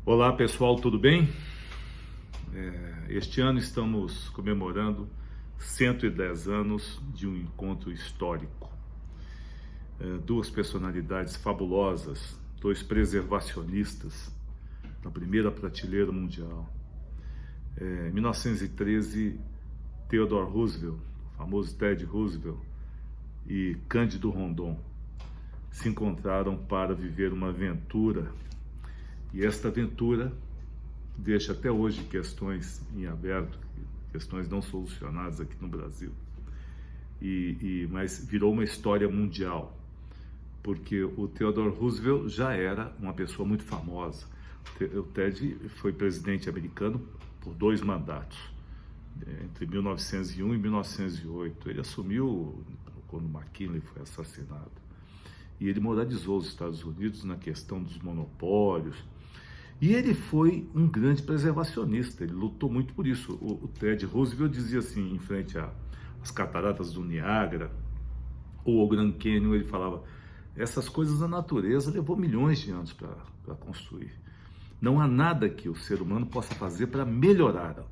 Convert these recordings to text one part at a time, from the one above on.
Olá pessoal, tudo bem? Este ano estamos comemorando 110 anos de um encontro histórico. Duas personalidades fabulosas, dois preservacionistas da primeira prateleira mundial. Em 1913, Theodore Roosevelt, o famoso Ted Roosevelt, e Cândido Rondon se encontraram para viver uma aventura. E esta aventura deixa até hoje questões em aberto, questões não solucionadas aqui no Brasil. Mas virou uma história mundial, porque o Theodore Roosevelt já era uma pessoa muito famosa. O Ted foi presidente americano por 2 mandatos, entre 1901 e 1908. Ele assumiu quando McKinley foi assassinado. E ele moralizou os Estados Unidos na questão dos monopólios. E ele foi um grande preservacionista, ele lutou muito por isso. O Ted Roosevelt dizia assim, em frente às cataratas do Niágara, ou ao Grand Canyon, ele falava: essas coisas da natureza levou milhões de anos para construir. Não há nada que o ser humano possa fazer para melhorá-las.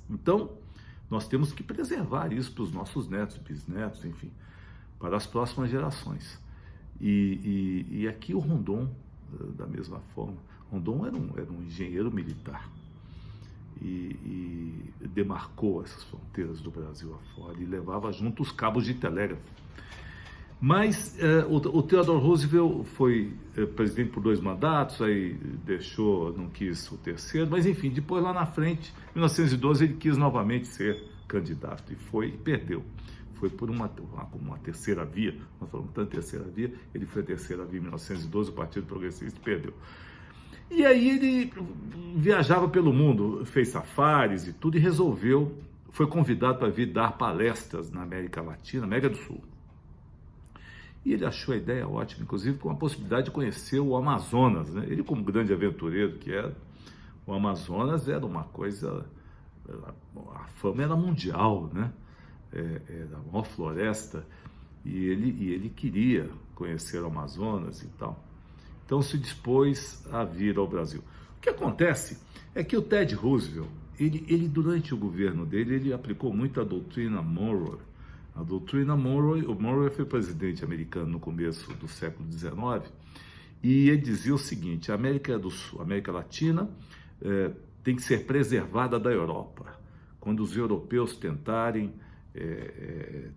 Então, nós temos que preservar isso para os nossos netos, bisnetos, enfim, para as próximas gerações. E aqui o Rondon, da mesma forma, Rondon era um engenheiro militar e demarcou essas fronteiras do Brasil afora e levava junto os cabos de telégrafo. Mas o Theodore Roosevelt foi presidente por 2 mandatos, aí deixou, não quis o terceiro, mas enfim, depois lá na frente, em 1912, ele quis novamente ser candidato e foi e perdeu. Foi por uma terceira via, nós falamos tanto terceira via, ele foi a terceira via em 1912, o Partido Progressista perdeu. E aí ele viajava pelo mundo, fez safaris e tudo, e foi convidado para vir dar palestras na América Latina, América do Sul. E ele achou a ideia ótima, inclusive com a possibilidade de conhecer o Amazonas, né? Ele, como grande aventureiro que era, o Amazonas era uma coisa, a fama era mundial, né? Era a maior floresta, e ele queria conhecer o Amazonas e tal. Então se dispôs a vir ao Brasil. O que acontece é que o Ted Roosevelt, ele durante o governo dele, ele aplicou muito a doutrina Monroe. A doutrina Monroe, o Monroe foi presidente americano no começo do século XIX, e ele dizia o seguinte: a América do Sul, a América Latina, tem que ser preservada da Europa. Quando os europeus tentarem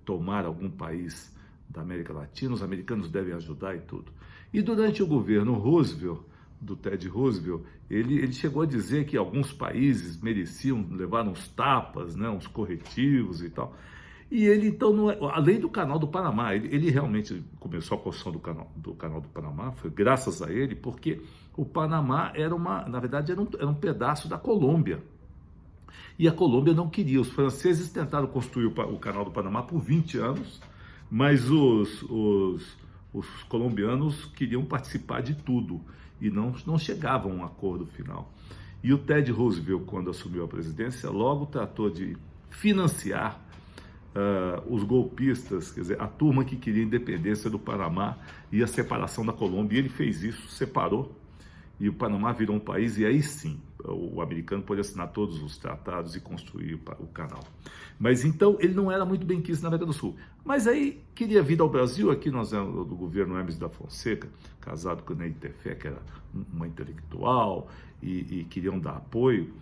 tomar algum país da América Latina, os americanos devem ajudar e tudo. E durante o governo Roosevelt, do Ted Roosevelt, ele chegou a dizer que alguns países mereciam levar uns tapas, né, uns corretivos e tal. E ele, então, além do Canal do Panamá, ele realmente começou a construção do Canal do Panamá, foi graças a ele, porque o Panamá na verdade, era um pedaço da Colômbia. E a Colômbia não queria. Os franceses tentaram construir o Canal do Panamá por 20 anos, mas os colombianos queriam participar de tudo e não chegavam a um acordo final. E o Ted Roosevelt, quando assumiu a presidência, logo tratou de financiar os golpistas, quer dizer, a turma que queria a independência do Panamá e a separação da Colômbia. E ele fez isso, separou, e o Panamá virou um país, e aí sim, o americano pôde assinar todos os tratados e construir o canal. Mas então, ele não era muito bem quisto na América do Sul. Mas aí, queria vir ao Brasil, aqui nós éramos do governo Hermes da Fonseca, casado com a Neide Tefé, que era uma intelectual, e queriam dar apoio.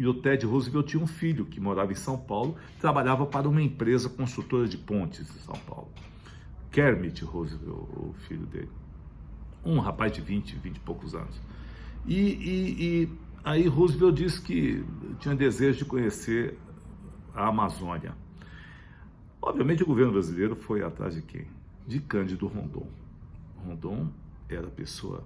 O Ted Roosevelt tinha um filho que morava em São Paulo, trabalhava para uma empresa construtora de pontes em São Paulo. Kermit Roosevelt, o filho dele. Um rapaz de 20 e poucos anos. Aí Roosevelt disse que tinha desejo de conhecer a Amazônia. Obviamente o governo brasileiro foi atrás de quem? De Cândido Rondon. Rondon era a pessoa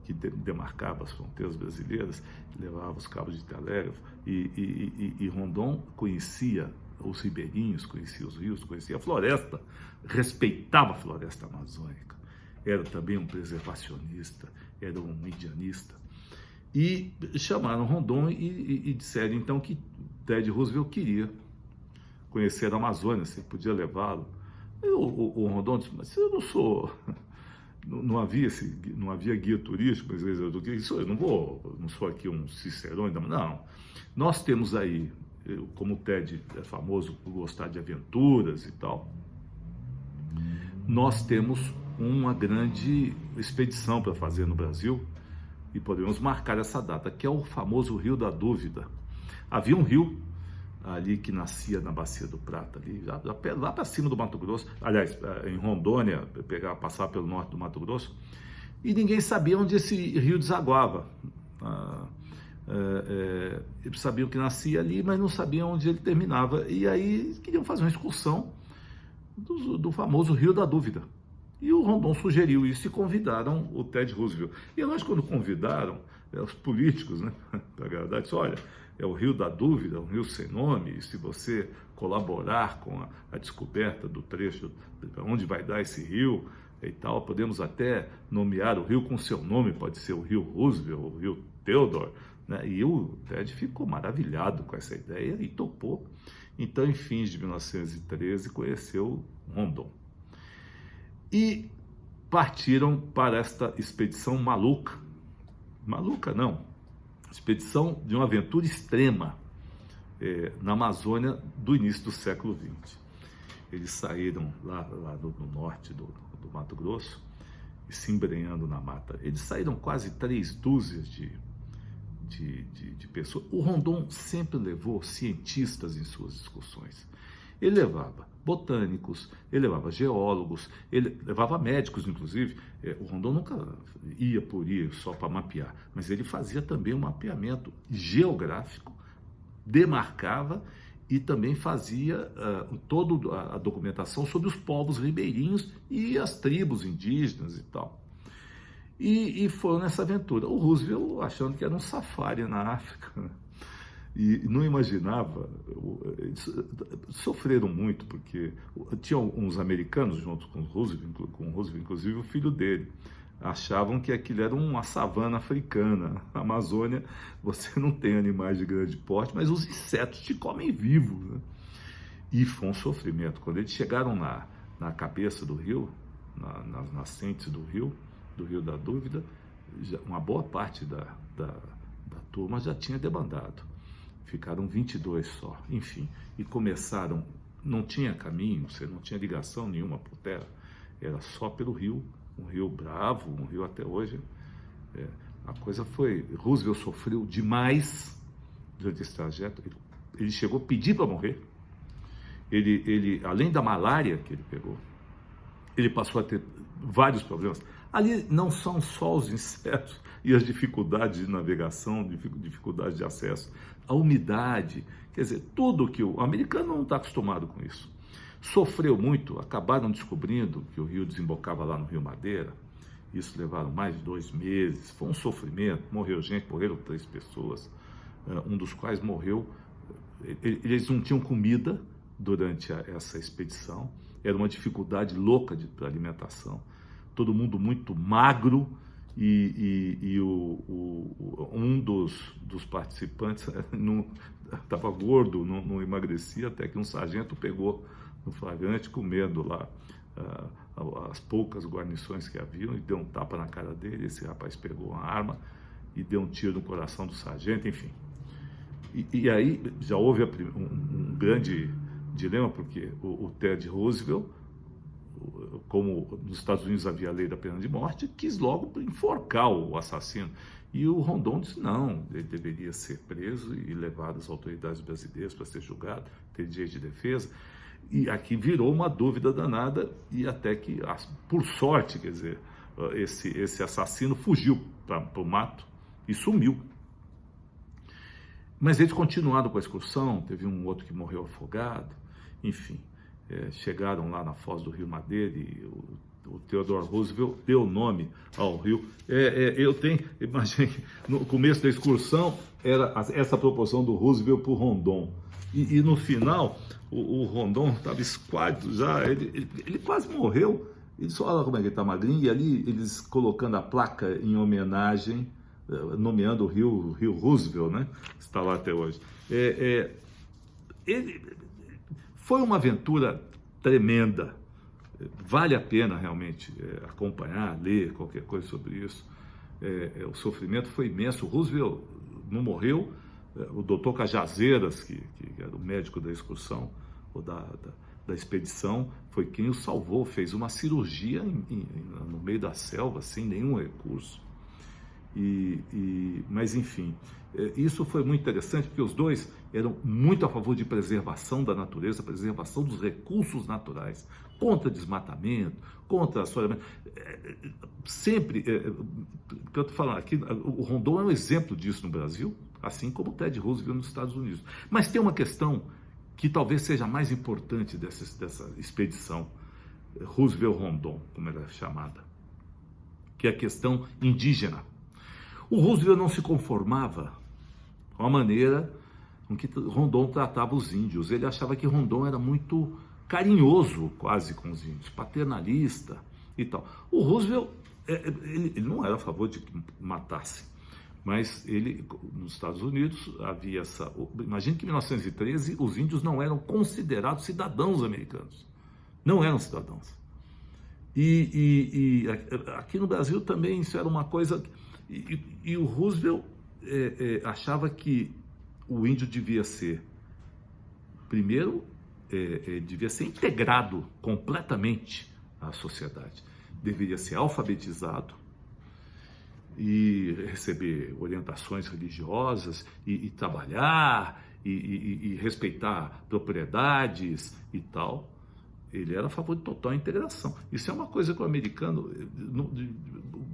que demarcava as fronteiras brasileiras, levava os cabos de telégrafo, e Rondon conhecia os ribeirinhos, conhecia os rios, conhecia a floresta, respeitava a floresta amazônica, era também um preservacionista, era um indianista. E chamaram Rondon e disseram então que Ted Roosevelt queria conhecer a Amazônia, se podia levá-lo. O Rondon disse: mas eu não sou não havia guia turístico, mas isso, não sou aqui um cicerone, não. Nós temos aí, como o Ted é famoso por gostar de aventuras e tal, nós temos uma grande expedição para fazer no Brasil e podemos marcar essa data, que é o famoso Rio da Dúvida. Havia um rio ali que nascia na Bacia do Prata, ali, lá para cima do Mato Grosso, aliás, em Rondônia, passar pelo norte do Mato Grosso, e ninguém sabia onde esse rio desaguava. Eles sabiam que nascia ali, mas não sabiam onde ele terminava, e aí queriam fazer uma excursão do famoso Rio da Dúvida. E o Rondon sugeriu isso e convidaram o Ted Roosevelt. E nós, quando convidaram, os políticos, né, para agradar, disse, olha, é o Rio da Dúvida, um rio sem nome, e se você colaborar com a descoberta do trecho, para onde vai dar esse rio e tal, podemos até nomear o rio com seu nome, pode ser o Rio Roosevelt, o Rio Theodore, né? E o Ted ficou maravilhado com essa ideia e topou. Então, em fins de 1913, conheceu Rondon. E partiram para esta expedição maluca. Maluca não, expedição de uma aventura extrema na Amazônia do início do século XX. Eles saíram lá no norte do Mato Grosso, e se embrenhando na mata. Eles saíram quase 3 dúzias de pessoas. O Rondon sempre levou cientistas em suas excursões. Ele levava botânicos, ele levava geólogos, ele levava médicos, inclusive. O Rondon nunca ia por ir só para mapear, mas ele fazia também um mapeamento geográfico, demarcava e também fazia toda a documentação sobre os povos ribeirinhos e as tribos indígenas e tal. E foram nessa aventura. O Roosevelt achando que era um safari na África, né? E não imaginava, eles sofreram muito, porque tinha uns americanos junto com o Roosevelt, inclusive o filho dele, achavam que aquilo era uma savana africana. Na Amazônia você não tem animais de grande porte, mas os insetos te comem vivo, né? E foi um sofrimento. Quando eles chegaram na cabeça do rio, nas nascentes do Rio da Dúvida, uma boa parte da turma já tinha debandado. Ficaram 22 só, enfim, e começaram, não tinha caminho, você não tinha ligação nenhuma por terra, era só pelo rio, um rio bravo, um rio até hoje. A coisa foi, Roosevelt sofreu demais durante esse trajeto, ele chegou a pedir para morrer, ele, além da malária que ele pegou, ele passou a ter vários problemas. Ali não são só os insetos e as dificuldades de navegação, dificuldades de acesso, a umidade, quer dizer, tudo que o americano não está acostumado com isso. Sofreu muito, acabaram descobrindo que o rio desembocava lá no Rio Madeira, isso levaram mais de 2 meses, foi um sofrimento, morreram 3 pessoas, um dos quais morreu, eles não tinham comida durante essa expedição, era uma dificuldade louca para alimentação, todo mundo muito magro, e um dos participantes estava gordo, não emagrecia, até que um sargento pegou no flagrante, comendo lá as poucas guarnições que haviam, e deu um tapa na cara dele. Esse rapaz pegou uma arma e deu um tiro no coração do sargento, enfim. E aí já houve um grande dilema, porque o Ted Roosevelt, como nos Estados Unidos havia a lei da pena de morte, quis logo enforcar o assassino. E o Rondon disse não, ele deveria ser preso e levado às autoridades brasileiras para ser julgado, ter direito de defesa. E aqui virou uma dúvida danada, e até que, por sorte, quer dizer, esse assassino fugiu para o mato e sumiu. Mas eles continuaram com a excursão, teve um outro que morreu afogado, enfim. Chegaram lá na foz do Rio Madeira e o Theodore Roosevelt deu nome ao rio. Imagine, no começo da excursão era essa proporção do Roosevelt para o Rondon. E no final, o Rondon estava esquálido já, ele quase morreu. Ele só olha como é que ele está magrinho, e ali eles colocando a placa em homenagem, nomeando o Rio Roosevelt, né? Está lá até hoje. Foi uma aventura tremenda. vale a pena realmente acompanhar, ler qualquer coisa sobre isso. O sofrimento foi imenso. O Roosevelt não morreu. O doutor Cajazeiras, que era o médico da excursão, ou da expedição, foi quem o salvou, fez uma cirurgia no meio da selva, sem nenhum recurso. Mas, enfim, isso foi muito interessante, porque os dois eram muito a favor de preservação da natureza, preservação dos recursos naturais, contra desmatamento, contra assoreamento. Sempre, que eu estou falando aqui, o Rondon é um exemplo disso no Brasil, assim como o Ted Roosevelt nos Estados Unidos. Mas tem uma questão que talvez seja a mais importante dessa expedição, Roosevelt-Rondon, como ela é chamada, que é a questão indígena. O Roosevelt não se conformava com a maneira com que Rondon tratava os índios. Ele achava que Rondon era muito carinhoso quase com os índios, paternalista e tal. O Roosevelt, ele não era a favor de que matasse, mas ele, nos Estados Unidos, havia essa... Imagine que em 1913 os índios não eram considerados cidadãos americanos. Não eram cidadãos. E aqui no Brasil também isso era uma coisa... E o Roosevelt achava que o índio devia ser, primeiro, devia ser integrado completamente à sociedade. Deveria ser alfabetizado e receber orientações religiosas e trabalhar e respeitar propriedades e tal. Ele era a favor de total integração. Isso é uma coisa que o americano,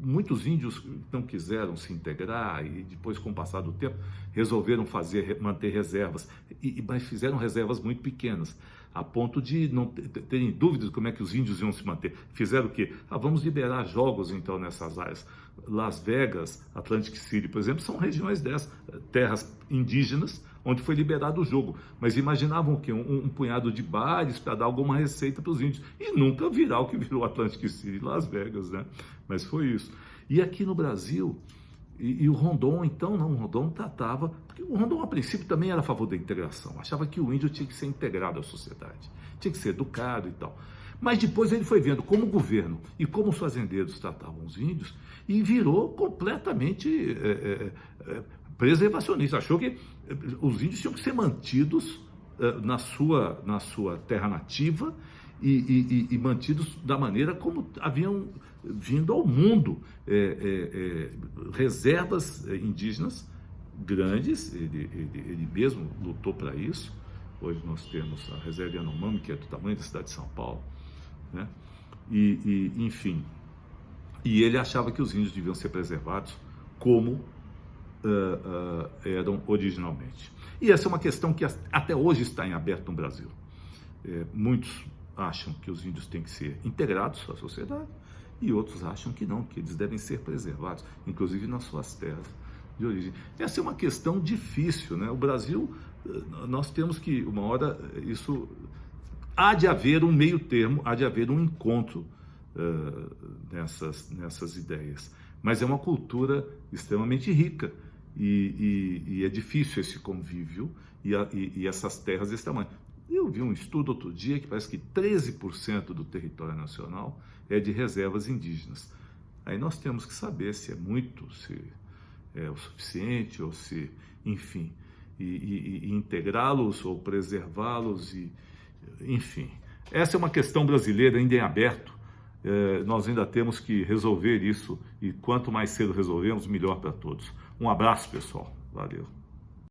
muitos índios não quiseram se integrar e depois, com o passar do tempo, resolveram manter reservas, mas fizeram reservas muito pequenas, a ponto de não terem dúvidas de como é que os índios iam se manter. Fizeram o quê? Vamos liberar jogos então nessas áreas. Las Vegas, Atlantic City, por exemplo, são regiões dessas, terras indígenas, onde foi liberado o jogo. Mas imaginavam que um punhado de bares para dar alguma receita para os índios. E nunca virar o que virou Atlantic City e Las Vegas, né? Mas foi isso. E aqui no Brasil, e o Rondon, então, não, o Rondon tratava... Porque o Rondon, a princípio, também era a favor da integração. Achava que o índio tinha que ser integrado à sociedade. Tinha que ser educado e tal. Mas depois ele foi vendo como o governo e como os fazendeiros tratavam os índios e virou completamente preservacionista. Achou que os índios tinham que ser mantidos na sua terra nativa e mantidos da maneira como haviam vindo ao mundo. Reservas indígenas grandes, ele mesmo lutou para isso. Hoje nós temos a reserva Yanomami, que é do tamanho da cidade de São Paulo, né? Enfim, e ele achava que os índios deviam ser preservados como eram originalmente. E essa é uma questão que até hoje está em aberto no Brasil. Muitos acham que os índios têm que ser integrados à sociedade e outros acham que não, que eles devem ser preservados, inclusive nas suas terras de origem. Essa é uma questão difícil, né? O Brasil, nós temos que, uma hora, isso... Há de haver um meio termo, há de haver um encontro nessas ideias. Mas é uma cultura extremamente rica e é difícil esse convívio e essas terras desse tamanho. Eu vi um estudo outro dia que parece que 13% do território nacional é de reservas indígenas. Aí nós temos que saber se é muito, se é o suficiente ou se, enfim, e integrá-los ou preservá-los enfim, essa é uma questão brasileira ainda em aberto. Nós ainda temos que resolver isso e quanto mais cedo resolvermos, melhor para todos. Um abraço, pessoal. Valeu.